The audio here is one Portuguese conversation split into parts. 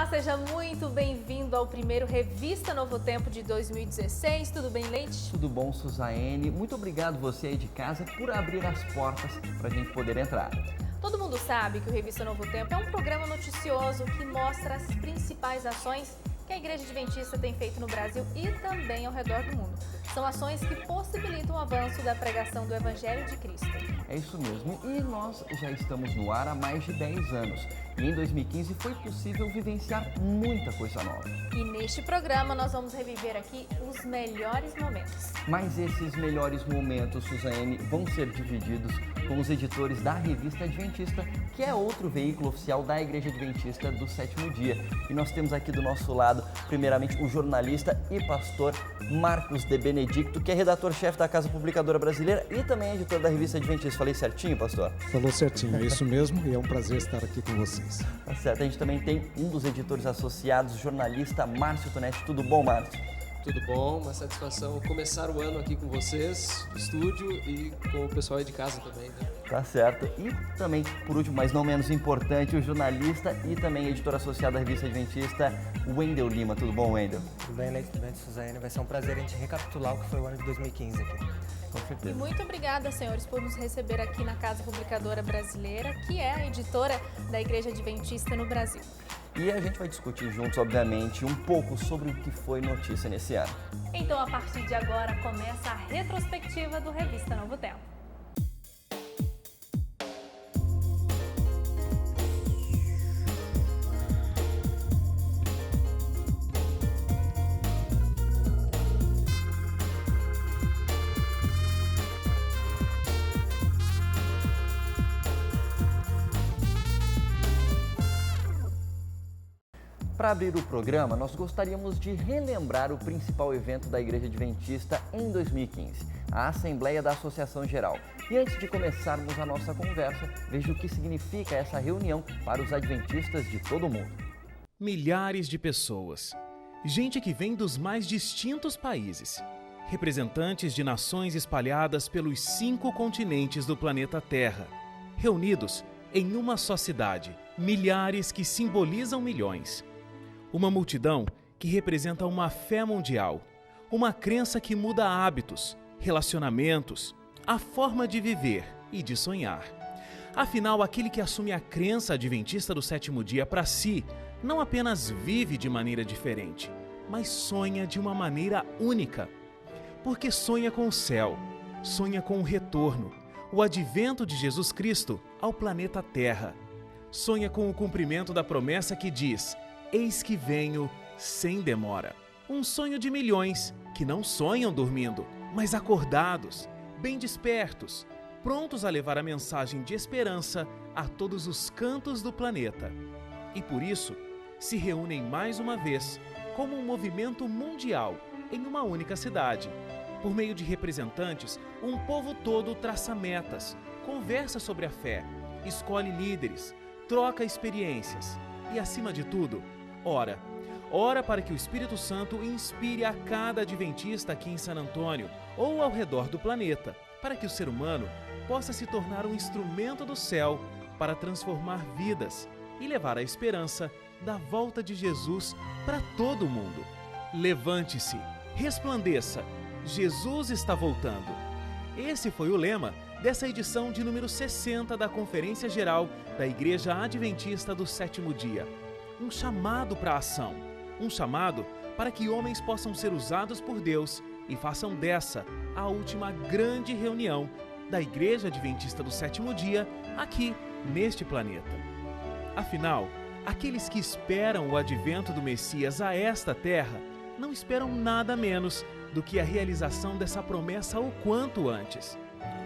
seja muito bem-vindo ao primeiro Revista Novo Tempo de 2016. Tudo bem, Leite? Tudo bom, Suzane? Muito obrigado você aí de casa por abrir as portas para a gente poder entrar. Todo mundo sabe que o Revista Novo Tempo é um programa noticioso que mostra as principais ações que a Igreja Adventista tem feito no Brasil e também ao redor do mundo. São ações que possibilitam o avanço da pregação do Evangelho de Cristo. É isso mesmo, e nós já estamos no ar há mais de 10 anos. E em 2015 foi possível vivenciar muita coisa nova. E neste programa nós vamos reviver aqui os melhores momentos. Mas esses melhores momentos, Suzane, vão ser divididos com os editores da Revista Adventista, que é outro veículo oficial da Igreja Adventista do Sétimo Dia. E nós temos aqui do nosso lado, primeiramente, o jornalista e pastor Marcos de Benedicto, que é redator-chefe da Casa Publicadora Brasileira e também editor da Revista Adventista. Falei certinho, pastor? Falou certinho, é isso mesmo, e é um prazer estar aqui com vocês. Tá certo, a gente também tem um dos editores associados, o jornalista Márcio Tonetti. Tudo bom, Márcio? Tudo bom, uma satisfação começar o ano aqui com vocês, no estúdio e com o pessoal aí de casa também, né? Tá certo. E também, por último, mas não menos importante, o jornalista e também editor associado da Revista Adventista, Wendel Lima. Tudo bom, Wendel? Tudo bem, Leite, tudo bem, Suzane. Vai ser um prazer a gente recapitular o que foi o ano de 2015 aqui. Com certeza. E muito obrigada, senhores, por nos receber aqui na Casa Publicadora Brasileira, que é a editora da Igreja Adventista no Brasil. E a gente vai discutir juntos, obviamente, um pouco sobre o que foi notícia nesse ano. Então, a partir de agora, começa a retrospectiva do Revista Novo Tempo. Para abrir o programa, nós gostaríamos de relembrar o principal evento da Igreja Adventista em 2015, a Assembleia da Associação Geral. E antes de começarmos a nossa conversa, veja o que significa essa reunião para os adventistas de todo o mundo. Milhares de pessoas, gente que vem dos mais distintos países, representantes de nações espalhadas pelos 5 continentes do planeta Terra, reunidos em uma só cidade, milhares que simbolizam milhões. Uma multidão que representa uma fé mundial, uma crença que muda hábitos, relacionamentos, a forma de viver e de sonhar. Afinal, aquele que assume a crença adventista do sétimo dia para si, não apenas vive de maneira diferente, mas sonha de uma maneira única. Porque sonha com o céu, sonha com o retorno, o advento de Jesus Cristo ao planeta Terra. Sonha com o cumprimento da promessa que diz: eis que venho sem demora. Um sonho de milhões que não sonham dormindo, mas acordados, bem despertos, prontos a levar a mensagem de esperança a todos os cantos do planeta. E por isso, se reúnem mais uma vez como um movimento mundial em uma única cidade. Por meio de representantes, um povo todo traça metas, conversa sobre a fé, escolhe líderes, troca experiências e, acima de tudo, ora. Ora para que o Espírito Santo inspire a cada adventista aqui em San Antônio ou ao redor do planeta, para que o ser humano possa se tornar um instrumento do céu para transformar vidas e levar a esperança da volta de Jesus para todo o mundo. Levante-se, resplandeça, Jesus está voltando. Esse foi o lema dessa edição de número 60 da Conferência Geral da Igreja Adventista do Sétimo Dia. Um chamado para a ação, um chamado para que homens possam ser usados por Deus e façam dessa a última grande reunião da Igreja Adventista do Sétimo Dia aqui neste planeta. Afinal, aqueles que esperam o advento do Messias a esta terra não esperam nada menos do que a realização dessa promessa o quanto antes.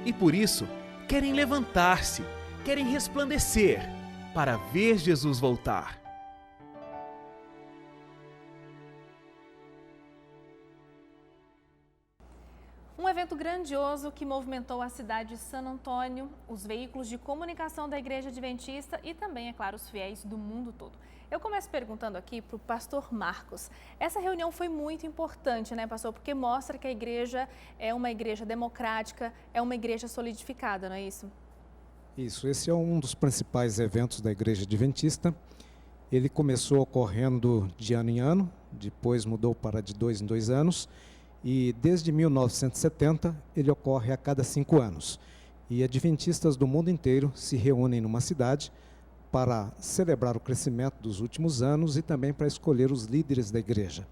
E por isso, querem levantar-se, querem resplandecer para ver Jesus voltar. Um evento grandioso que movimentou a cidade de San Antônio, os veículos de comunicação da Igreja Adventista e também, é claro, os fiéis do mundo todo. Eu começo perguntando aqui para o pastor Marcos. Essa reunião foi muito importante, né, pastor? Porque mostra que a igreja é uma igreja democrática, é uma igreja solidificada, não é isso? Isso, esse é um dos principais eventos da Igreja Adventista Ele começou ocorrendo de ano em ano, depois mudou para de 2 em 2 anos, e desde 1970 ele ocorre a cada 5 anos. E adventistas do mundo inteiro se reúnem numa cidade para celebrar o crescimento dos últimos anos e também para escolher os líderes da igreja.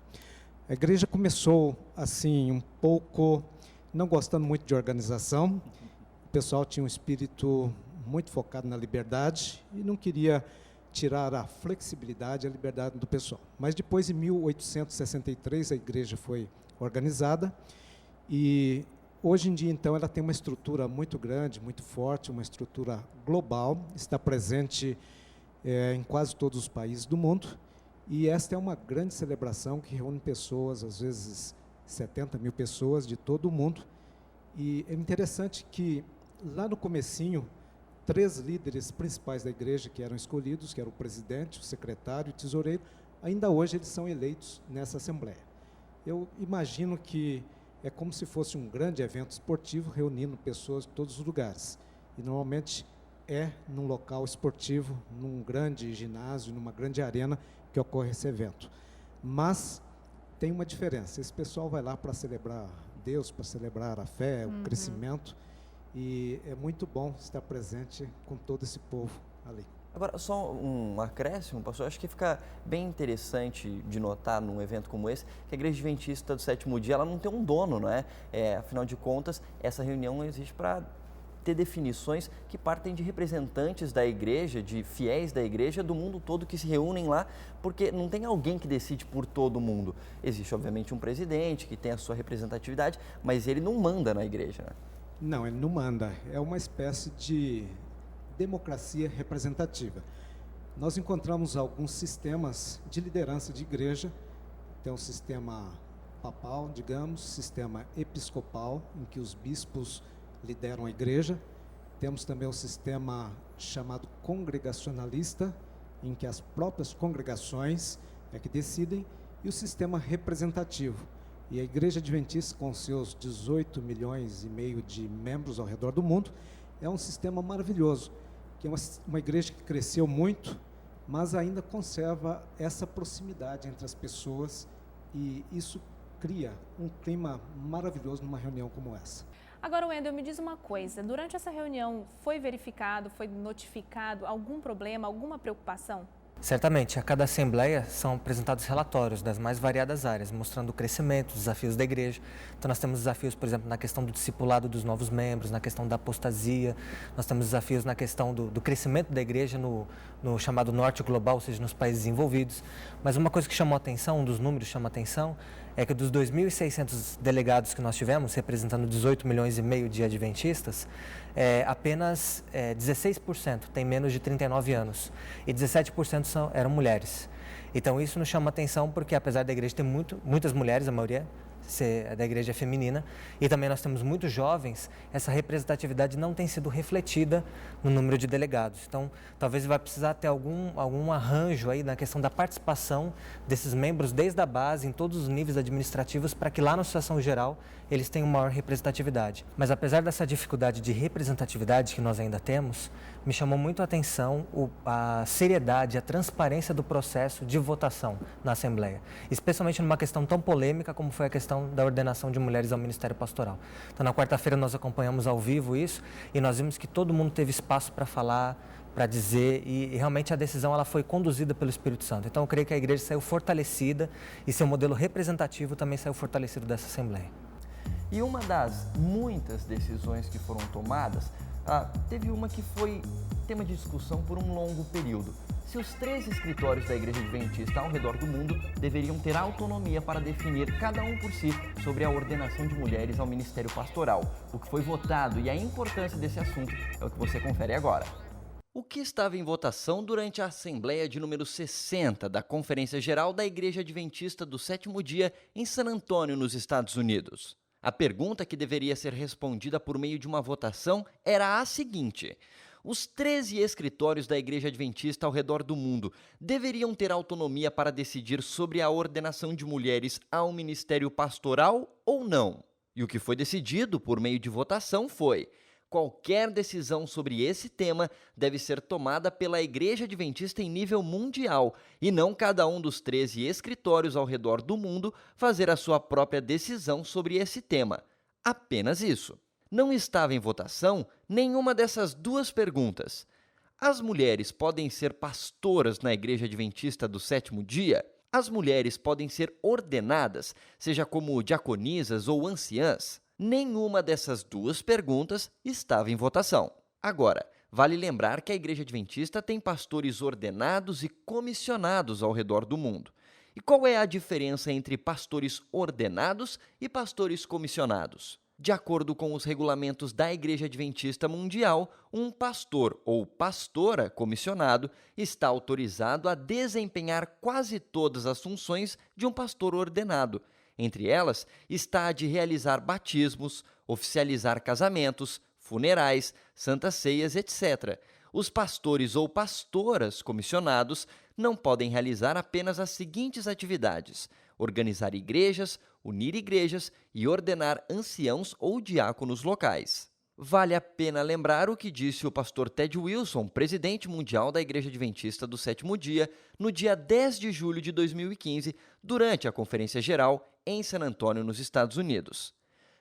A igreja começou assim um pouco, não gostando muito de organização. O pessoal tinha um espírito muito focado na liberdade e não queria tirar a flexibilidade e a liberdade do pessoal. Mas depois, em 1863, a igreja foi organizada e hoje em dia, então, ela tem uma estrutura muito grande, muito forte, uma estrutura global, está presente em quase todos os países do mundo, e esta é uma grande celebração que reúne pessoas, às vezes 70 mil pessoas de todo o mundo, e é interessante que, lá no comecinho, 3 líderes principais da igreja que eram escolhidos, que eram o presidente, o secretário e o tesoureiro, ainda hoje eles são eleitos nessa assembleia. Eu imagino que é como se fosse um grande evento esportivo reunindo pessoas de todos os lugares. E normalmente é num local esportivo, num grande ginásio, numa grande arena que ocorre esse evento. Mas tem uma diferença. Esse pessoal vai lá para celebrar Deus, para celebrar a fé, o crescimento. E é muito bom estar presente com todo esse povo ali. Agora, só um acréscimo, pastor, acho que fica bem interessante de notar num evento como esse, que a Igreja Adventista do Sétimo Dia, ela não tem um dono, não é? Afinal de contas, essa reunião existe para ter definições que partem de representantes da igreja, de fiéis da igreja do mundo todo que se reúnem lá, porque não tem alguém que decide por todo mundo. Existe, obviamente, um presidente que tem a sua representatividade, mas ele não manda na igreja, né? Não, ele não manda. É uma espécie de democracia representativa. Nós encontramos alguns sistemas de liderança de igreja. Tem um sistema papal, digamos, sistema episcopal, em que os bispos lideram a igreja. Temos também o sistema chamado congregacionalista, em que as próprias congregações é que decidem, e o sistema representativo. E a Igreja Adventista, com seus 18 milhões e meio de membros ao redor do mundo, é um sistema maravilhoso, que é uma igreja que cresceu muito, mas ainda conserva essa proximidade entre as pessoas, e isso cria um clima maravilhoso numa reunião como essa. Agora, Wendel, me diz uma coisa, durante essa reunião foi verificado, foi notificado algum problema, alguma preocupação? Certamente, a cada assembleia são apresentados relatórios das mais variadas áreas, mostrando o crescimento, os desafios da igreja. Então nós temos desafios, por exemplo, na questão do discipulado dos novos membros, na questão da apostasia, nós temos desafios na questão do crescimento da igreja no chamado norte global, ou seja, nos países envolvidos. Mas uma coisa que chamou a atenção, um dos números que chama a atenção, é que dos 2.600 delegados que nós tivemos, representando 18 milhões e meio de adventistas, apenas 16% tem menos de 39 anos e 17% eram mulheres. Então isso nos chama a atenção porque, apesar da igreja ter muitas mulheres, a maioria da igreja é feminina, e também nós temos muitos jovens, essa representatividade não tem sido refletida no número de delegados. Então, talvez vai precisar ter algum arranjo aí na questão da participação desses membros desde a base, em todos os níveis administrativos, para que lá na Associação Geral eles tenham maior representatividade. Mas apesar dessa dificuldade de representatividade que nós ainda temos, me chamou muito a atenção a seriedade, a transparência do processo de votação na Assembleia, especialmente numa questão tão polêmica como foi a questão da ordenação de mulheres ao Ministério Pastoral. Então, na quarta-feira nós acompanhamos ao vivo isso e nós vimos que todo mundo teve espaço para falar, para dizer, e realmente a decisão ela foi conduzida pelo Espírito Santo. Então, eu creio que a igreja saiu fortalecida e seu modelo representativo também saiu fortalecido dessa Assembleia. E uma das muitas decisões que foram tomadas, teve uma que foi tema de discussão por um longo período. Se os 13 escritórios da Igreja Adventista ao redor do mundo deveriam ter autonomia para definir, cada um por si, sobre a ordenação de mulheres ao ministério pastoral. O que foi votado e a importância desse assunto é o que você confere agora. O que estava em votação durante a Assembleia de número 60 da Conferência Geral da Igreja Adventista do Sétimo Dia em San Antônio, nos Estados Unidos? A pergunta que deveria ser respondida por meio de uma votação era a seguinte: os 13 escritórios da Igreja Adventista ao redor do mundo deveriam ter autonomia para decidir sobre a ordenação de mulheres ao ministério pastoral ou não? E o que foi decidido por meio de votação foi: Qualquer decisão sobre esse tema deve ser tomada pela Igreja Adventista em nível mundial e não cada um dos 13 escritórios ao redor do mundo fazer a sua própria decisão sobre esse tema. Apenas isso. Não estava em votação nenhuma dessas duas perguntas. As mulheres podem ser pastoras na Igreja Adventista do Sétimo Dia? As mulheres podem ser ordenadas, seja como diaconisas ou anciãs? Nenhuma dessas duas perguntas estava em votação. Agora, vale lembrar que a Igreja Adventista tem pastores ordenados e comissionados ao redor do mundo. E qual é a diferença entre pastores ordenados e pastores comissionados? De acordo com os regulamentos da Igreja Adventista Mundial, um pastor ou pastora comissionado está autorizado a desempenhar quase todas as funções de um pastor ordenado. Entre elas está a de realizar batismos, oficializar casamentos, funerais, santas ceias, etc. Os pastores ou pastoras comissionados não podem realizar apenas as seguintes atividades: organizar igrejas, unir igrejas e ordenar anciãos ou diáconos locais. Vale a pena lembrar o que disse o pastor Ted Wilson, presidente mundial da Igreja Adventista do Sétimo Dia, no dia 10 de julho de 2015, durante a Conferência Geral em San Antônio, nos Estados Unidos.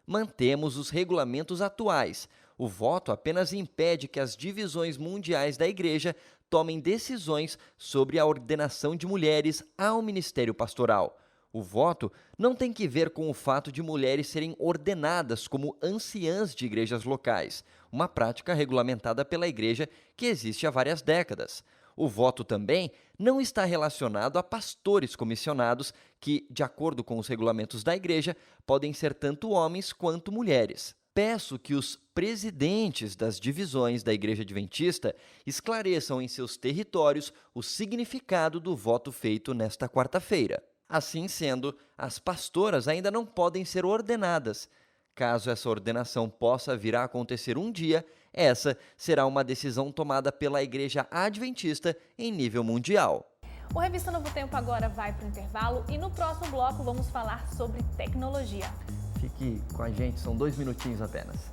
Mantemos os regulamentos atuais. O voto apenas impede que as divisões mundiais da Igreja tomem decisões sobre a ordenação de mulheres ao ministério pastoral. O voto não tem que ver com o fato de mulheres serem ordenadas como anciãs de igrejas locais, uma prática regulamentada pela Igreja que existe há várias décadas. O voto também não está relacionado a pastores comissionados que, de acordo com os regulamentos da Igreja, podem ser tanto homens quanto mulheres. Peço que os presidentes das divisões da Igreja Adventista esclareçam em seus territórios o significado do voto feito nesta quarta-feira. Assim sendo, as pastoras ainda não podem ser ordenadas. Caso essa ordenação possa vir a acontecer um dia, essa será uma decisão tomada pela Igreja Adventista em nível mundial. O Revista Novo Tempo agora vai para o intervalo e no próximo bloco vamos falar sobre tecnologia. Fique com a gente, são 2 minutinhos apenas.